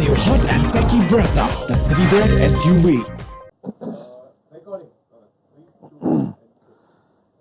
new hot and techy Brezza, the Citybird SUV.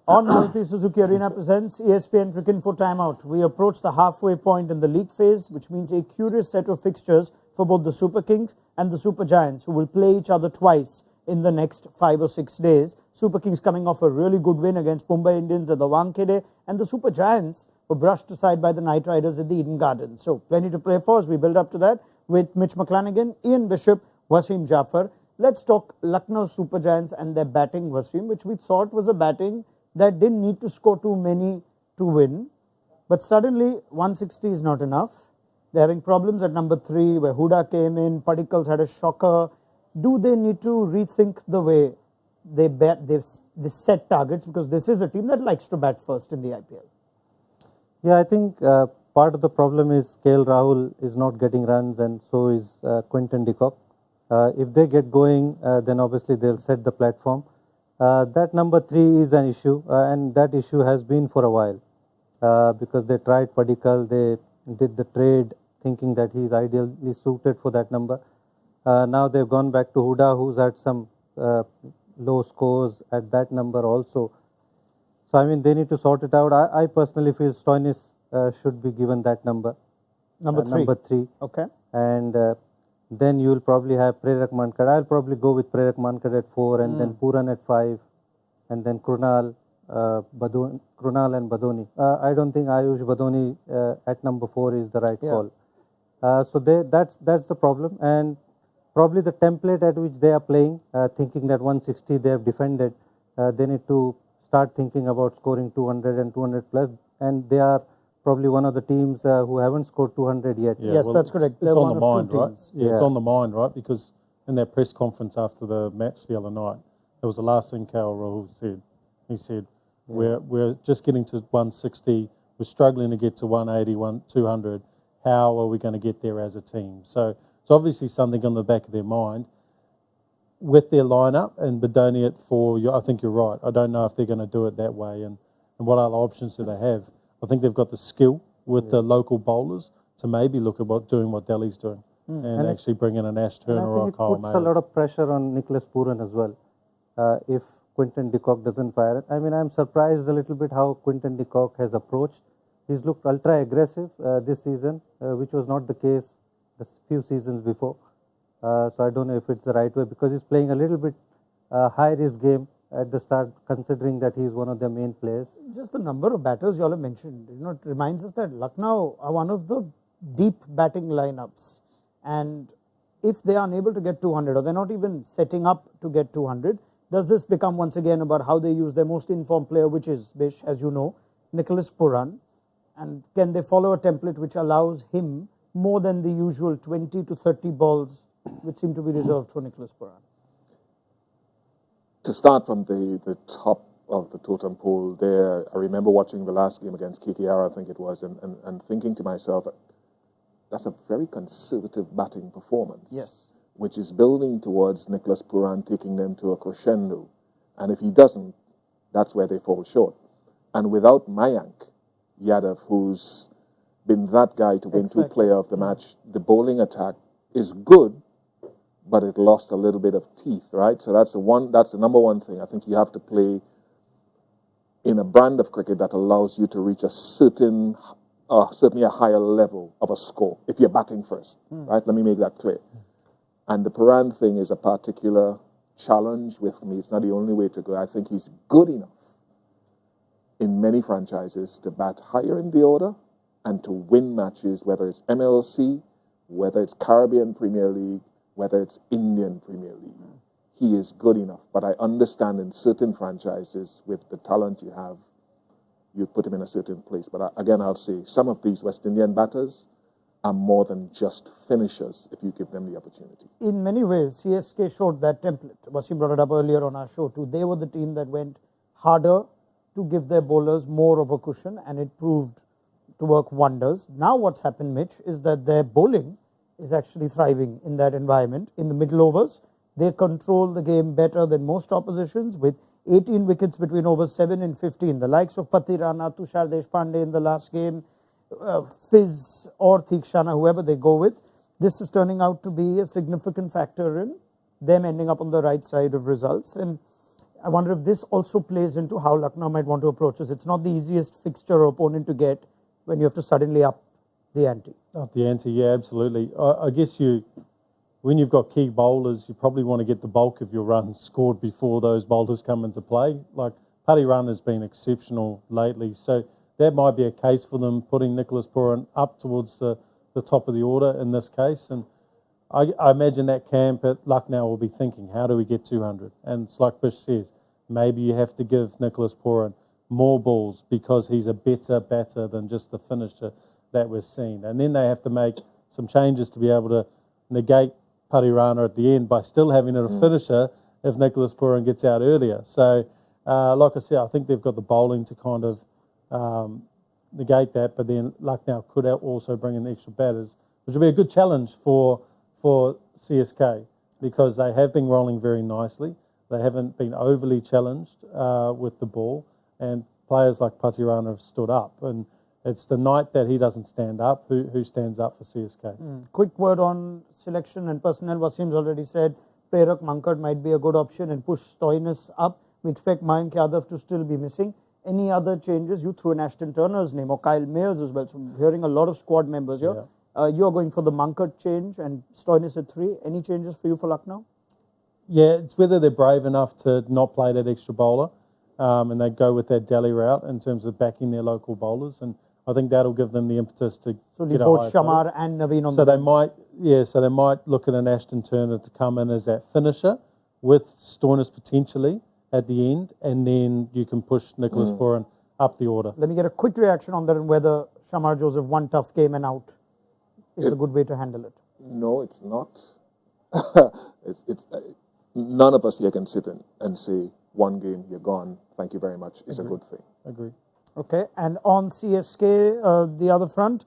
On Maruti Suzuki Arena presents ESPN Cricinfo Timeout. We approach the halfway point in the league phase, which means a curious set of fixtures for both the Super Kings and the Super Giants, who will play each other twice in the next 5 or 6 days. Super Kings coming off a really good win against Mumbai Indians at the Wankhede, and the Super Giants were brushed aside by the Knight Riders at the Eden Gardens. So plenty to play for as we build up to that with Mitch McClenaghan, Ian Bishop, Wasim Jaffer. Let's talk Lucknow Super Giants and their batting, Wasim, which we thought was a batting that didn't need to score too many to win. But suddenly 160 is not enough. They're having problems at number 3 where Huda came in, Padikals had a shocker. Do they need to rethink the way they set targets? Because this is a team that likes to bat first in the IPL. Yeah, I think part of the problem is KL Rahul is not getting runs, and so is Quinton de Kock. If they get going, then obviously they'll set the platform. That number 3 is an issue, and that issue has been for a while, because they tried Padikal, they did the trade thinking that he's ideally suited for that number. Now they've gone back to Huda, who's had some low scores at that number also. So, I mean, they need to sort it out. I personally feel Stoinis should be given that number. Number 3. Okay. And then you will probably have Prerak Mankad. I'll probably go with Prerak Mankad at 4, and then Pooran at 5, and then Krunal and Badoni. I don't think Ayush Badoni at number 4 is the right call. So that's the problem, and probably the template at which they are playing, thinking that 160 they have defended, they need to start thinking about scoring 200 and 200 plus, and they are probably one of the teams who haven't scored 200 yet. Yeah, yes, well, that's correct. It's on the mind, right? Yeah, it's on the mind, right? Because in that press conference after the match the other night, that was the last thing KL Rahul said. He said, we're just getting to 160, we're struggling to get to 180, 200. How are we going to get there as a team? So it's obviously something on the back of their mind. With their lineup and Badoni at 4, I think you're right. I don't know if they're going to do it that way. And what other options do they have? I think they've got the skill with the local bowlers to maybe look at doing what Delhi's doing and actually bring in an Ash Turner or a Kyle Mayers. I think it puts a lot of pressure on Nicholas Pooran as well. If Quinton de Kock doesn't fire it. I mean, I'm surprised a little bit how Quinton de Kock has approached. He's looked ultra aggressive this season, which was not the case the few seasons before. So I don't know if it's the right way, because he's playing a little bit high risk game at the start, considering that he's one of their main players. Just the number of batters you all have mentioned, it reminds us that Lucknow are one of the deep batting lineups, and if they are unable to get 200, or they're not even setting up to get 200, does this become once again about how they use their most informed player, which is, Bish, as you know, Nicholas Pooran, and can they follow a template which allows him more than the usual 20 to 30 balls which seem to be reserved for Nicholas Pooran? To start from the top of the totem pole there, I remember watching the last game against KKR, I think it was, and thinking to myself, that's a very conservative batting performance. Yes. Which is building towards Nicholas Pooran taking them to a crescendo. And if he doesn't, that's where they fall short. And without Mayank Yadav, who's been that guy to win 2 player of the match, the bowling attack is good, but it lost a little bit of teeth, right? So that's the number one thing. I think you have to play in a brand of cricket that allows you to reach a certainly a higher level of a score if you're batting first, right? Let me make that clear. And the Pooran thing is a particular challenge with me. It's not the only way to go. I think he's good enough in many franchises to bat higher in the order and to win matches, whether it's MLC, whether it's Caribbean Premier League, whether it's Indian Premier League. He is good enough. But I understand in certain franchises, with the talent you have, you put him in a certain place. But again, I'll say some of these West Indian batters are more than just finishers if you give them the opportunity. In many ways, CSK showed that template. Wasim brought it up earlier on our show too. They were the team that went harder to give their bowlers more of a cushion, and it proved to work wonders. Now what's happened, Mitch, is that their bowling is actually thriving in that environment. In the middle overs, they control the game better than most oppositions with 18 wickets between overs 7 and 15. The likes of Pathirana, Tushar Deshpande in the last game, Fizz or Theekshana, whoever they go with, this is turning out to be a significant factor in them ending up on the right side of results. And I wonder if this also plays into how Lucknow might want to approach this. It's not the easiest fixture or opponent to get when you have to suddenly up the ante. Up the ante, yeah, absolutely. I guess when you've got key bowlers, you probably want to get the bulk of your runs scored before those bowlers come into play. Like Pathirana has been exceptional lately, so that might be a case for them putting Nicholas Pooran up towards the top of the order in this case. And I imagine that camp at Lucknow will be thinking, how do we get 200? And it's like Bish says, maybe you have to give Nicholas Pooran more balls because he's a better batter than just the finisher that we're seeing. And then they have to make some changes to be able to negate Pathirana at the end by still having a finisher if Nicholas Pooran gets out earlier. So, like I said, I think they've got the bowling to kind of negate that, but then Lucknow could also bring in extra batters, which will be a good challenge for CSK because they have been rolling very nicely. They haven't been overly challenged with the ball, and players like Pathirana have stood up. And it's the night that he doesn't stand up who stands up for CSK. Quick word on selection and personnel. Wasim's already said Prerak Mankad might be a good option and push Stoinis up. We expect Mayank Yadav to still be missing. Any other changes? You threw in Ashton Turner's name or Kyle Mayers as well. So I'm hearing a lot of squad members here. Yeah. You're going for the Mankad change and Stoinis at 3. Any changes for you for Lucknow? Yeah, it's whether they're brave enough to not play that extra bowler and they go with that Delhi route in terms of backing their local bowlers. And I think that'll give them the impetus to get a both higher Shamar total. and Naveen on so the they bench. So they might look at an Ashton Turner to come in as that finisher with Stoinis potentially at the end, and then you can push Nicholas Pooran up the order. Let me get a quick reaction on that and whether Shamar Joseph one tough game and out is a good way to handle it. No, it's not. it's none of us here can sit and say one game, you're gone, thank you very much, is a good thing. Agreed. Okay, and on CSK, the other front,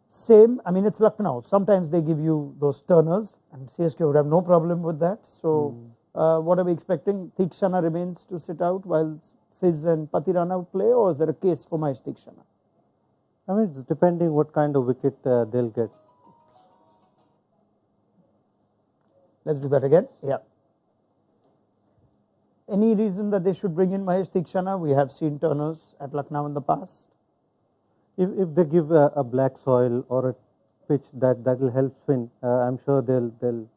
same. I mean, it's Lucknow. Sometimes they give you those turners, and CSK would have no problem with that. So, what are we expecting? Tikshana remains to sit out while Fizz and Pathirana play, or is there a case for Mahesh Tikshana? I mean, it's depending what kind of wicket they'll get. Let's do that again. Yeah. Any reason that they should bring in Mahesh Tikshana? We have seen turners at Lucknow in the past. If they give a black soil or a pitch that will help spin, I'm sure they'll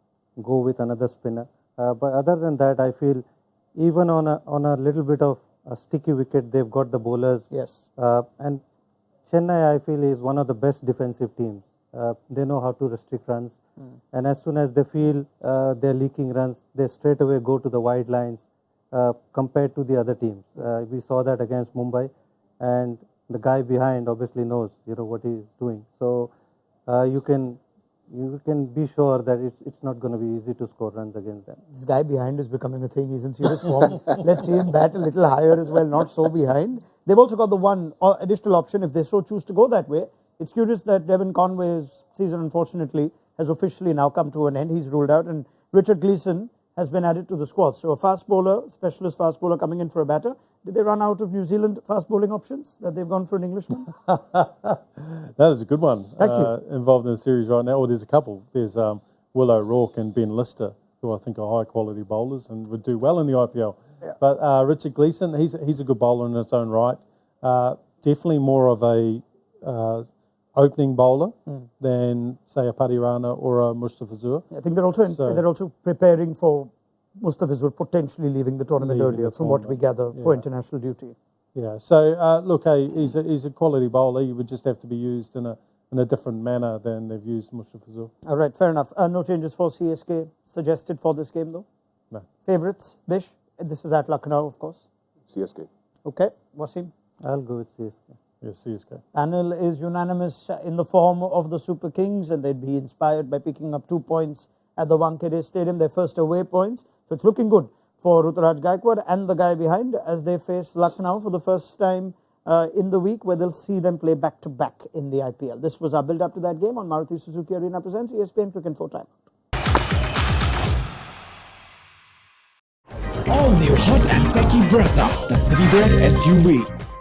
go with another spinner. But other than that, I feel even on a little bit of a sticky wicket, they've got the bowlers. Yes. And Chennai, I feel, is one of the best defensive teams. They know how to restrict runs. And as soon as they feel they're leaking runs, they straight away go to the wide lines compared to the other teams. We saw that against Mumbai, and the guy behind obviously knows what he's doing. So you can be sure that it's not going to be easy to score runs against them. This guy behind is becoming a thing. He's in serious form. Let's see him bat a little higher as well, not so behind. They've also got the one additional option if they so choose to go that way. It's curious that Devon Conway's season, unfortunately, has officially now come to an end. He's ruled out, and Richard Gleeson has been added to the squad. So a fast bowler, specialist fast bowler coming in for a batter. Did they run out of New Zealand fast bowling options that they've gone for an Englishman? That is a good one. Thank you. Involved in the series right now. Well, there's a couple. There's Will O'Rourke and Ben Lister, who I think are high quality bowlers and would do well in the IPL. Yeah. But Richard Gleeson, he's a good bowler in his own right. Definitely more of a opening bowler than, say, a Pathirana or a Mustafizur. I think they're also preparing for Mustafizur potentially leaving the tournament earlier, from what we gather, for international duty. Yeah. So look, he's a quality bowler. He would just have to be used in a different manner than they've used Mustafizur. All right, fair enough. No changes for CSK suggested for this game, though? No. Favourites, Bish? This is at Lucknow, of course. CSK. Okay, Wasim? I'll go with CSK. Yeah, CSK. Panel is unanimous in the form of the Super Kings, and they'd be inspired by picking up 2 points at the Wankhede Stadium, their first away points. So it's looking good for Ruturaj Gaikwad and the guy behind as they face Lucknow for the first time in the week, where they'll see them play back-to-back in the IPL. This was our build-up to that game on Maruti Suzuki Arena presents ESPN Cricinfo Time. All new hot and techy Brezza, the Citybird SUV.